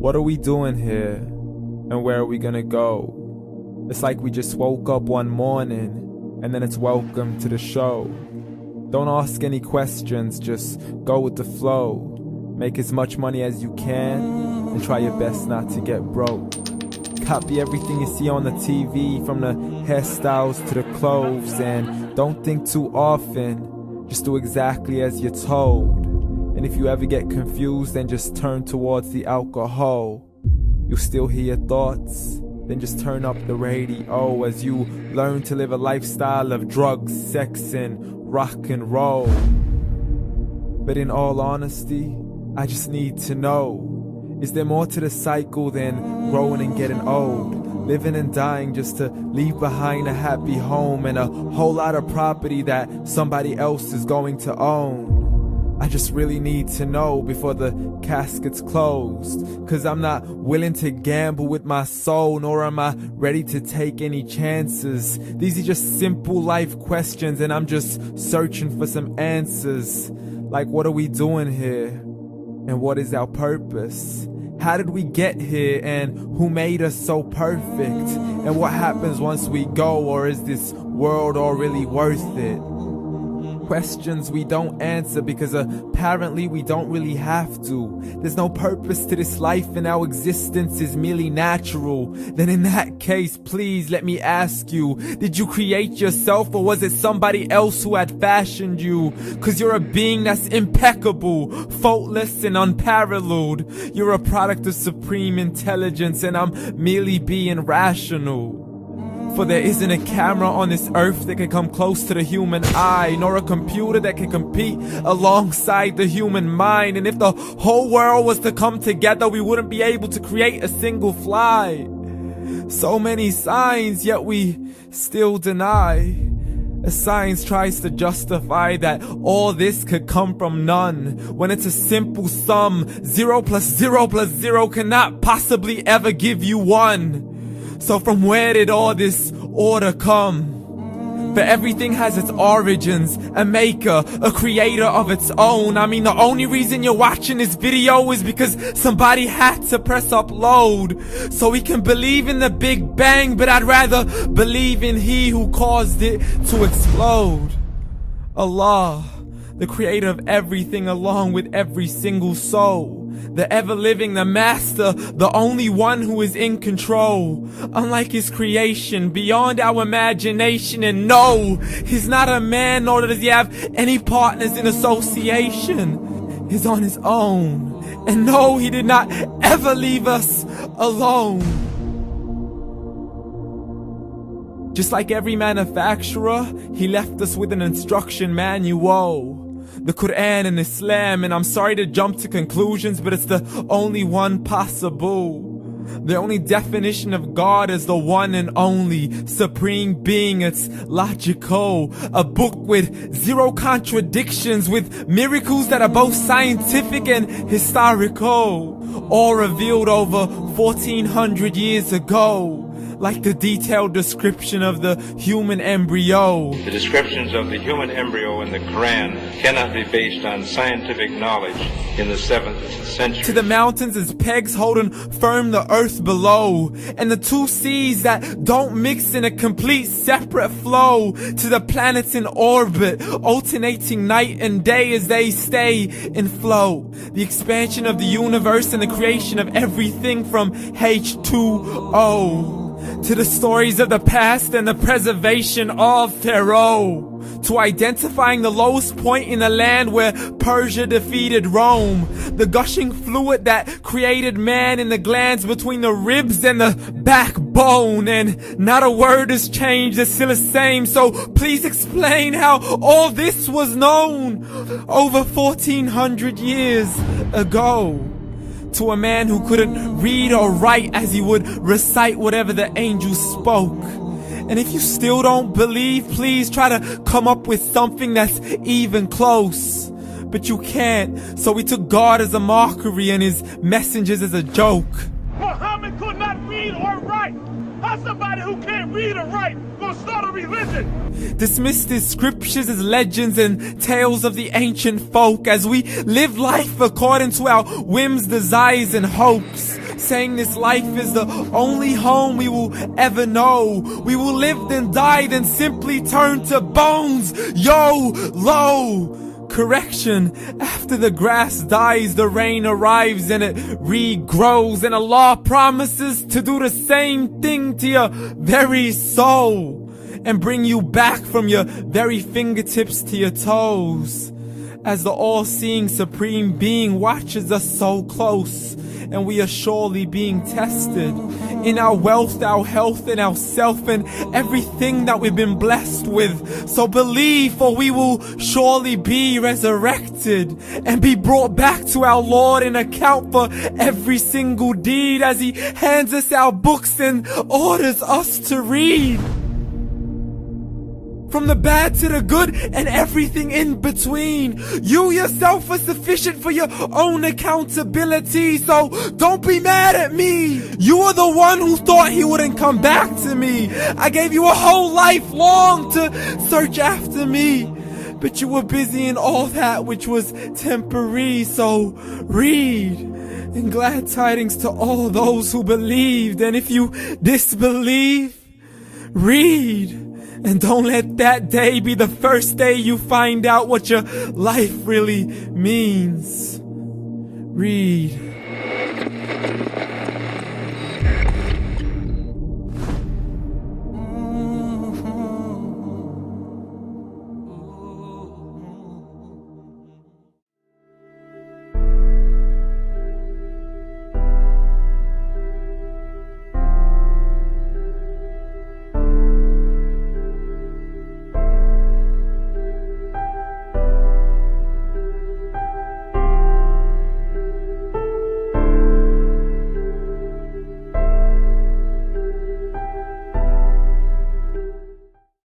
What are we doing here? And where are we gonna go? It's like we just woke up one morning and then it's welcome to the show. Don't ask any questions, just go with the flow. Make as much money as you can and try your best not to get broke. Copy everything you see on the TV, from the hairstyles to the clothes, and don't think too often, just do exactly as you're told. And if you ever get confused, then just turn towards the alcohol. You'll still hear your thoughts, then just turn up the radio as you learn to live a lifestyle of drugs, sex, and rock and roll. But in all honesty, I just need to know, is there more to the cycle than growing and getting old? Living and dying just to leave behind a happy home and a whole lot of property that somebody else is going to own. I just really need to know before the casket's closed, 'cause I'm not willing to gamble with my soul, nor am I ready to take any chances. These are just simple life questions and I'm just searching for some answers. Like, what are we doing here? And what is our purpose? How did we get here, and who made us so perfect? And what happens once we go, or is this world all really worth it? Questions we don't answer because apparently we don't really have to. There's no purpose to this life and our existence is merely natural. Then in that case, please let me ask you, did you create yourself, or was it somebody else who had fashioned you? 'Cause you're a being that's impeccable, faultless and unparalleled. You're a product of supreme intelligence and I'm merely being rational. For there isn't a camera on this earth that can come close to the human eye, nor a computer that can compete alongside the human mind. And if the whole world was to come together, we wouldn't be able to create a single fly. So many signs, yet we still deny. As science tries to justify that all this could come from none, when it's a simple sum. 0 plus 0 plus 0 cannot possibly ever give you 1. So from where did all this order come? For everything has its origins, a maker, a creator of its own. I mean, the only reason you're watching this video is because somebody had to press upload. So we can believe in the Big Bang, but I'd rather believe in He who caused it to explode. Allah, the creator of everything along with every single soul. The ever-living, the master, the only one who is in control. Unlike his creation, beyond our imagination. And no, he's not a man, nor does he have any partners in association. He's on his own. And no, he did not ever leave us alone. Just like every manufacturer, he left us with an instruction manual. The Quran and Islam, and I'm sorry to jump to conclusions, but it's the only one possible. The only definition of God is the one and only supreme being. It's logical, a book with 0 contradictions, with miracles that are both scientific and historical, all revealed over 1400 years ago. Like the detailed description of the human embryo. The descriptions of the human embryo in the Quran cannot be based on scientific knowledge in the 7th century. To the mountains as pegs holding firm the earth below, and the 2 seas that don't mix in a complete separate flow. To the planets in orbit, alternating night and day as they stay in flow. The expansion of the universe and the creation of everything from H2O. To the stories of the past and the preservation of Pharaoh. To identifying the lowest point in the land where Persia defeated Rome. The gushing fluid that created man in the glands between the ribs and the backbone. And not a word has changed, it's still the same. So please explain how all this was known over 1400 years ago. To a man who couldn't read or write, as he would recite whatever the angels spoke. And if you still don't believe, please try to come up with something that's even close. But you can't, so we took God as a mockery and his messengers as a joke. Muhammad could not read or write. How's somebody who can't read or write gonna start a religion? Dismissed his scriptures as legends and tales of the ancient folk, as we live life according to our whims, desires, and hopes. saying this life is the only home we will ever know. We will live then die, then simply turn to bones. YOLO! Correction, after the grass dies, the rain arrives and it regrows, and Allah promises to do the same thing to your very soul and bring you back from your very fingertips to your toes, as the all-seeing supreme being watches us so close, and we are surely being tested in our wealth, our health, and our self, and everything that we've been blessed with. So believe, for we will surely be resurrected and be brought back to our Lord and account for every single deed, as He hands us our books and orders us to read. From the bad to the good and everything in between. You yourself are sufficient for your own accountability, so don't be mad at me. You are the one who thought He wouldn't come back to me. I gave you a whole life long to search after me, but you were busy in all that which was temporary. So read, and glad tidings to all those who believed. And if you disbelieve, read. And don't let that day be the first day you find out what your life really means. Read.